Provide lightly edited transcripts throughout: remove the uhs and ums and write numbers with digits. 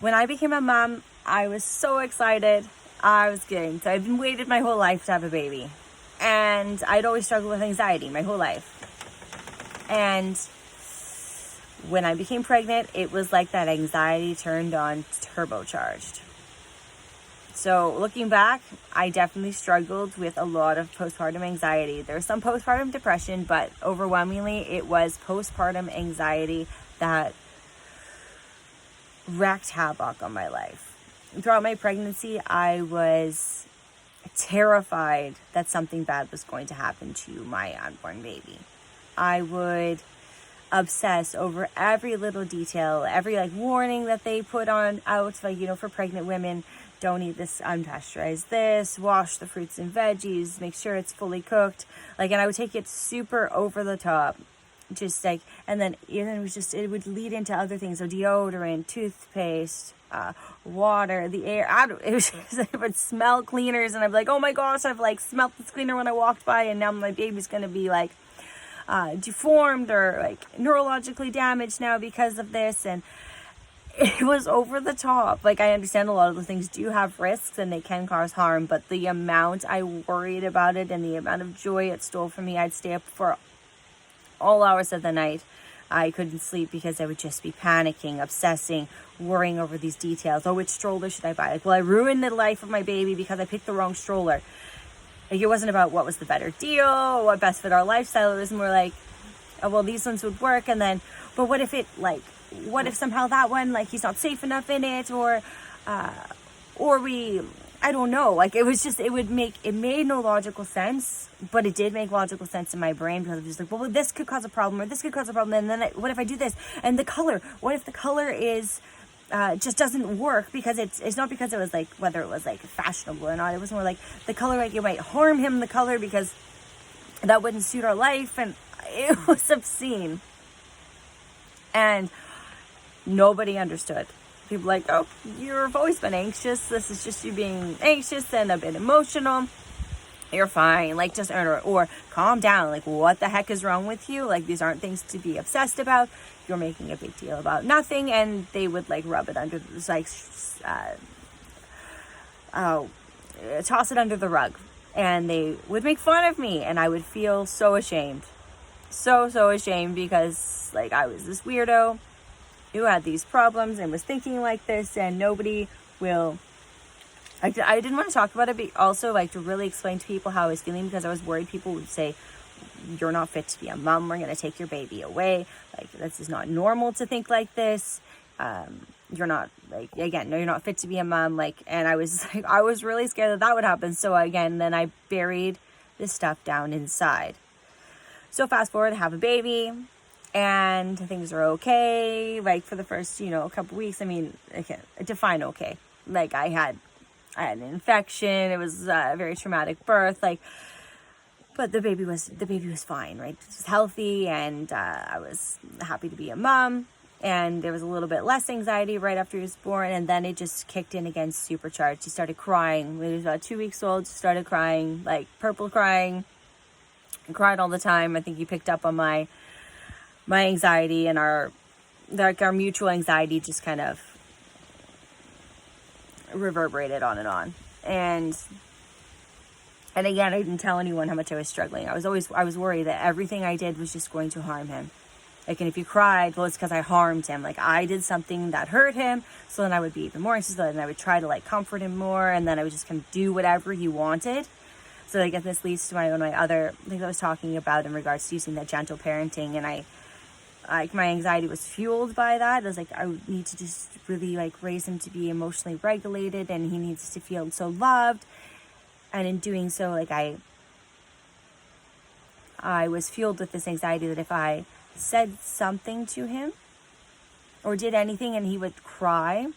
when I became a mom, I was so excited. I was good. So I've been waited my whole life to have a baby. And I'd always struggled with anxiety my whole life. And when I became pregnant, it was like that anxiety turned on turbocharged. So looking back, I definitely struggled with a lot of postpartum anxiety. There was some postpartum depression, but overwhelmingly it was postpartum anxiety that wreaked havoc on my life. Throughout my pregnancy, I was terrified that something bad was going to happen to my unborn baby. I would obsess over every little detail, every warning that they put on out, for pregnant women. Don't eat this, unpasteurized this, wash the fruits and veggies, make sure it's fully cooked. And I would take it super over the top. And then it would lead into other things. So deodorant, toothpaste, water, the air. It would smell cleaners. And I'd be like, oh my gosh, I've smelled this cleaner when I walked by. And now my baby's going to be deformed or neurologically damaged now because of this. And it was over the top. I understand a lot of the things do have risks and they can cause harm, but the amount I worried about it and the amount of joy it stole from me, I'd stay up for all hours of the night. I couldn't sleep because I would just be panicking, obsessing, worrying over these details. Oh, which stroller should I buy? I ruined the life of my baby because I picked the wrong stroller. It wasn't about what was the better deal, what best fit our lifestyle. It was more oh, well, these ones would work. And then, but what if what if somehow that one, he's not safe enough in it, or I don't know. It made no logical sense, but it did make logical sense in my brain because it was well, this could cause a problem, or this could cause a problem, and then what if I do this? And the color, what if the color is, just doesn't work because it's not because it was whether it was fashionable or not. It was more the color, it might harm him, the color, because that wouldn't suit our life, and it was obscene. And nobody understood. People oh, you've always been anxious. This is just you being anxious and a bit emotional. You're fine. Just or calm down. What the heck is wrong with you? These aren't things to be obsessed about. You're making a big deal about nothing. And they would rub it under toss it under the rug. And they would make fun of me, and I would feel so ashamed. So ashamed because I was this weirdo who had these problems and was thinking like this, and nobody will. I didn't want to talk about it, but also to really explain to people how I was feeling, because I was worried people would say, you're not fit to be a mom, we're going to take your baby away. This is not normal to think like this. You're not again, no, you're not fit to be a mom. And I was really scared that would happen. So again, then I buried this stuff down inside. So fast forward, I have a baby. And things are okay, for the first, a couple weeks. I mean, I can't define okay. I had an infection. It was a very traumatic birth. But the baby was fine, right? It was healthy, and I was happy to be a mom. And there was a little bit less anxiety right after he was born, and then it just kicked in again, supercharged. He started crying. When he was about 2 weeks old, started crying, purple crying. He cried all the time. I think he picked up on my anxiety, and our mutual anxiety just kind of reverberated on and on. And again, I didn't tell anyone how much I was struggling. I was worried that everything I did was just going to harm him. And if he cried, well, it's because I harmed him. I did something that hurt him. So then I would be even more anxious, and I would try to comfort him more. And then I would just kind of do whatever he wanted. So I guess this leads to one of my other things I was talking about in regards to using that gentle parenting. And my anxiety was fueled by that. I was I would need to just really raise him to be emotionally regulated, and he needs to feel so loved. And in doing so, I was fueled with this anxiety that if I said something to him or did anything and he would cry,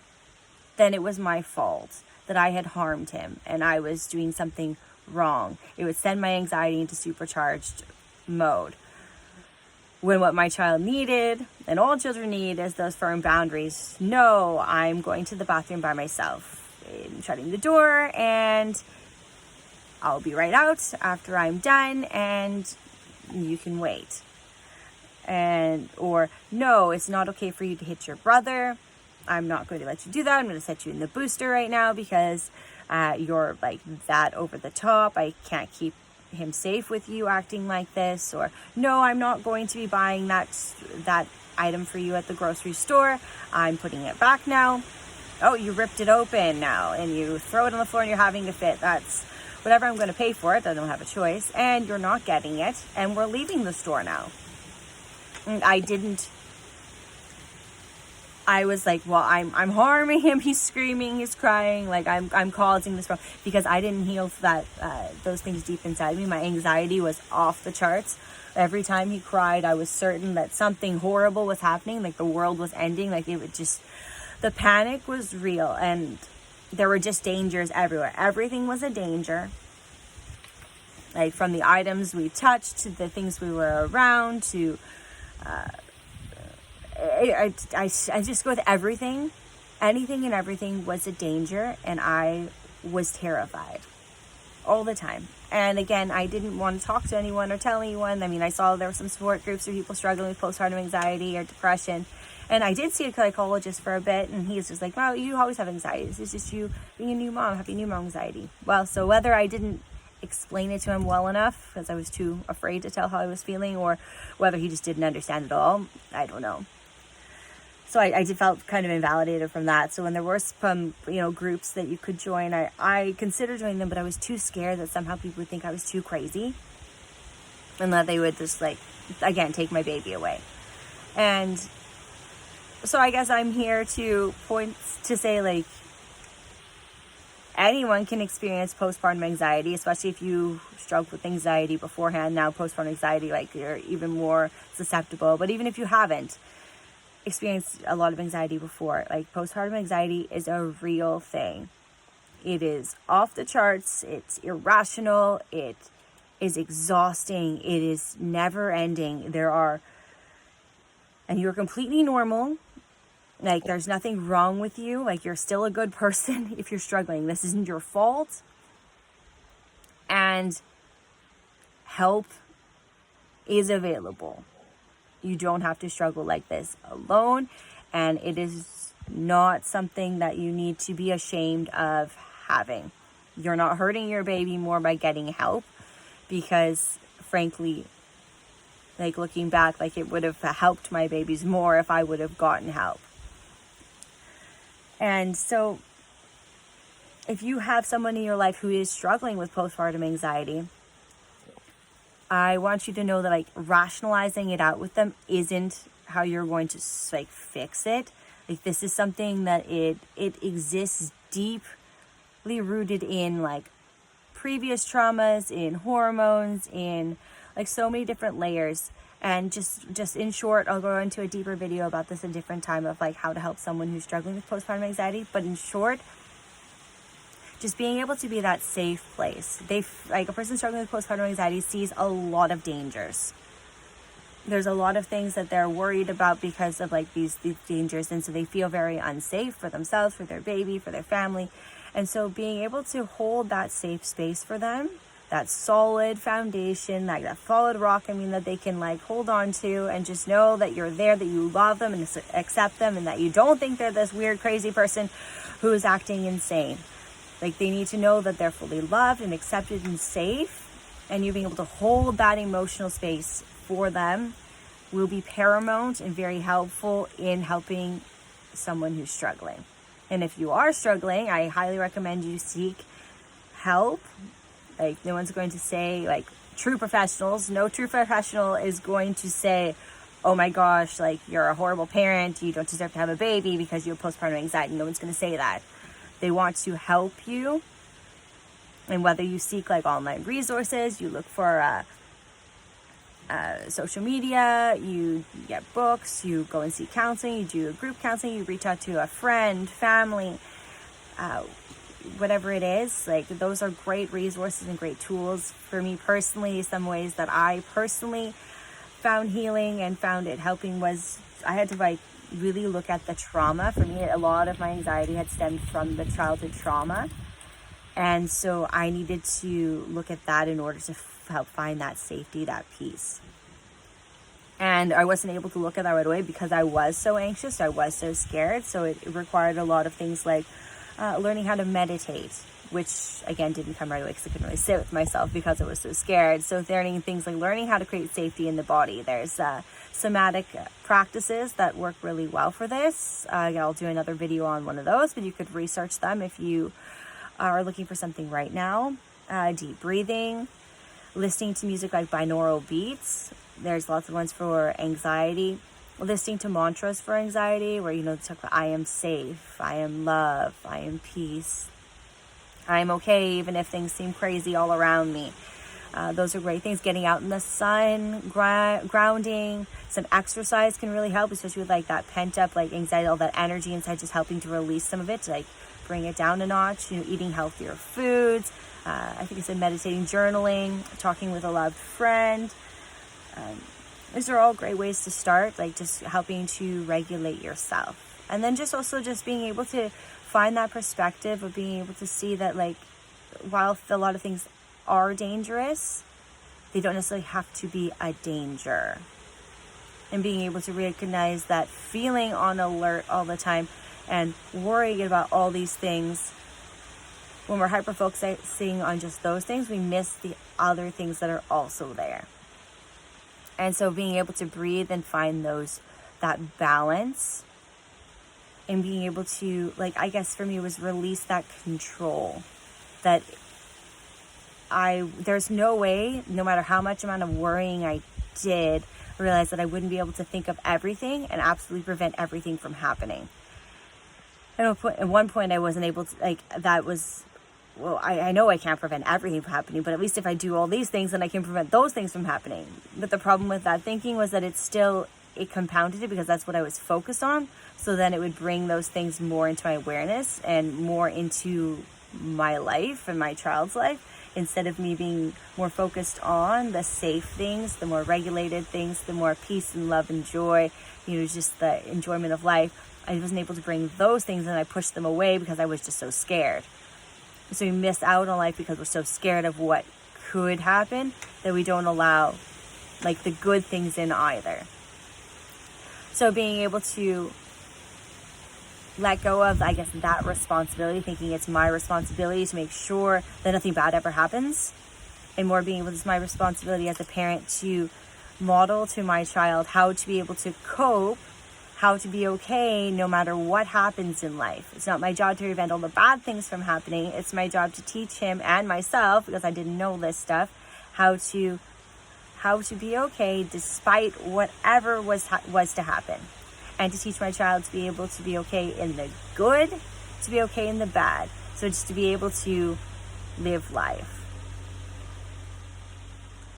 then it was my fault, that I had harmed him and I was doing something wrong. It would send my anxiety into supercharged mode. When what my child needed, and all children need, is those firm boundaries. No, I'm going to the bathroom by myself, I'm shutting the door, and I'll be right out after I'm done, and you can wait. Or no, it's not okay for you to hit your brother. I'm not going to let you do that. I'm going to set you in the booster right now because you're like that over the top. I can't keep him safe with you acting like this. Or no, I'm not going to be buying that item for you at the grocery store. I'm putting it back now. Oh, you ripped it open now and you throw it on the floor and you're having a fit. That's whatever, I'm going to pay for it. I don't have a choice. And you're not getting it. And we're leaving the store now. And I was like, well, I'm harming him. He's screaming, he's crying. Like I'm causing this problem because I didn't heal that, those things deep inside me. My anxiety was off the charts. Every time he cried, I was certain that something horrible was happening. Like the world was ending. Like it would just, the panic was real and there were just dangers everywhere. Everything was a danger. Like from the items we touched to the things we were around to, I just go with everything. Anything and everything was a danger, and I was terrified all the time. And again, I didn't want to talk to anyone or tell anyone. I mean, I saw there were some support groups for people struggling with postpartum anxiety or depression, and I did see a psychologist for a bit, and he was just like, well, you always have anxiety. This is just you being a new mom, having new mom anxiety. Well, so whether I didn't explain it to him well enough because I was too afraid to tell how I was feeling, or whether he just didn't understand it all, I don't know. So I did felt kind of invalidated from that. So when there were some, groups that you could join, I considered joining them, but I was too scared that somehow people would think I was too crazy and that they would just take my baby away. And so I guess I'm here to say anyone can experience postpartum anxiety, especially if you struggled with anxiety beforehand. Now postpartum anxiety, you're even more susceptible. But even if you haven't experienced a lot of anxiety before, postpartum anxiety is a real thing. It is off the charts. It's irrational. It is exhausting. It is never ending. And you're completely normal. There's nothing wrong with you. You're still a good person if you're struggling. This isn't your fault. And help is available. You don't have to struggle like this alone. And it is not something that you need to be ashamed of having. You're not hurting your baby more by getting help, because frankly, looking back, it would have helped my babies more if I would have gotten help. And so if you have someone in your life who is struggling with postpartum anxiety, I want you to know that rationalizing it out with them isn't how you're going to fix it. This is something that it exists deeply rooted in previous traumas, in hormones, in so many different layers. And just in short, I'll go into a deeper video about this a different time of how to help someone who's struggling with postpartum anxiety. But in short, just being able to be that safe place. A person struggling with postpartum anxiety sees a lot of dangers. There's a lot of things that they're worried about because of these dangers, and so they feel very unsafe for themselves, for their baby, for their family. And so being able to hold that safe space for them, that solid foundation, that solid rock, that they can hold on to, and just know that you're there, that you love them and accept them, and that you don't think they're this weird, crazy person who is acting insane. They need to know that they're fully loved and accepted and safe, and you being able to hold that emotional space for them will be paramount and very helpful in helping someone who's struggling. And if you are struggling, I highly recommend you seek help. No one's going to say, true professionals, no true professional is going to say, oh my gosh, you're a horrible parent, you don't deserve to have a baby because you have postpartum anxiety. No one's going to say that. They want to help you. And whether you seek online resources, you look for social media, you get books, you go and seek counseling, you do a group counseling, you reach out to a friend, family, whatever it is, those are great resources and great tools. For me personally, some ways that I personally found healing and found it helping was I had to really look at the trauma. For me, a lot of my anxiety had stemmed from the childhood trauma, and so I needed to look at that in order to help find that safety, that peace. And I wasn't able to look at that right away because I was so anxious, I was so scared. So it required a lot of things like learning how to meditate, which again didn't come right away because I couldn't really sit with myself because I was so scared. So learning things like learning how to create safety in the body. There's somatic practices that work really well for this. I'll do another video on one of those, but you could research them if you are looking for something right now. Deep breathing, listening to music like binaural beats. There's lots of ones for anxiety. Listening to mantras for anxiety, where, talk about I am safe, I am love, I am peace, I am okay even if things seem crazy all around me. Those are great things. Getting out in the sun, grounding, some exercise can really help, especially with like that pent up like anxiety, all that energy inside, just helping to release some of it, to like bring it down a notch. Eating healthier foods. I think I said meditating, journaling, talking with a loved friend. These are all great ways to start, like just helping to regulate yourself. And then just being able to find that perspective of being able to see that, like, while a lot of things are dangerous, they don't necessarily have to be a danger. And being able to recognize that feeling on alert all the time and worrying about all these things, when we're hyper-focusing on just those things, we miss the other things that are also there. And so being able to breathe and find that balance, and being able to, like, I guess for me was release that control. That there's no way, no matter how much amount of worrying I did, realize that I wouldn't be able to think of everything and absolutely prevent everything from happening. And at one point I wasn't able to, like, that was, well, I know I can't prevent everything from happening, but at least if I do all these things, then I can prevent those things from happening. But the problem with that thinking was that it compounded it, because that's what I was focused on. So then it would bring those things more into my awareness and more into my life and my child's life, instead of me being more focused on the safe things, the more regulated things, the more peace and love and joy, just the enjoyment of life. I wasn't able to bring those things, and I pushed them away because I was just so scared. So we miss out on life because we're so scared of what could happen that we don't allow, like, the good things in either. So being able to let go of, I guess, that responsibility, thinking it's my responsibility to make sure that nothing bad ever happens, and more being able, it's my responsibility as a parent to model to my child how to be able to cope, how to be okay no matter what happens in life. It's not my job to prevent all the bad things from happening. It's my job to teach him and myself, because I didn't know this stuff, how to be okay despite whatever was to happen. And to teach my child to be able to be okay in the good, to be okay in the bad. So just to be able to live life.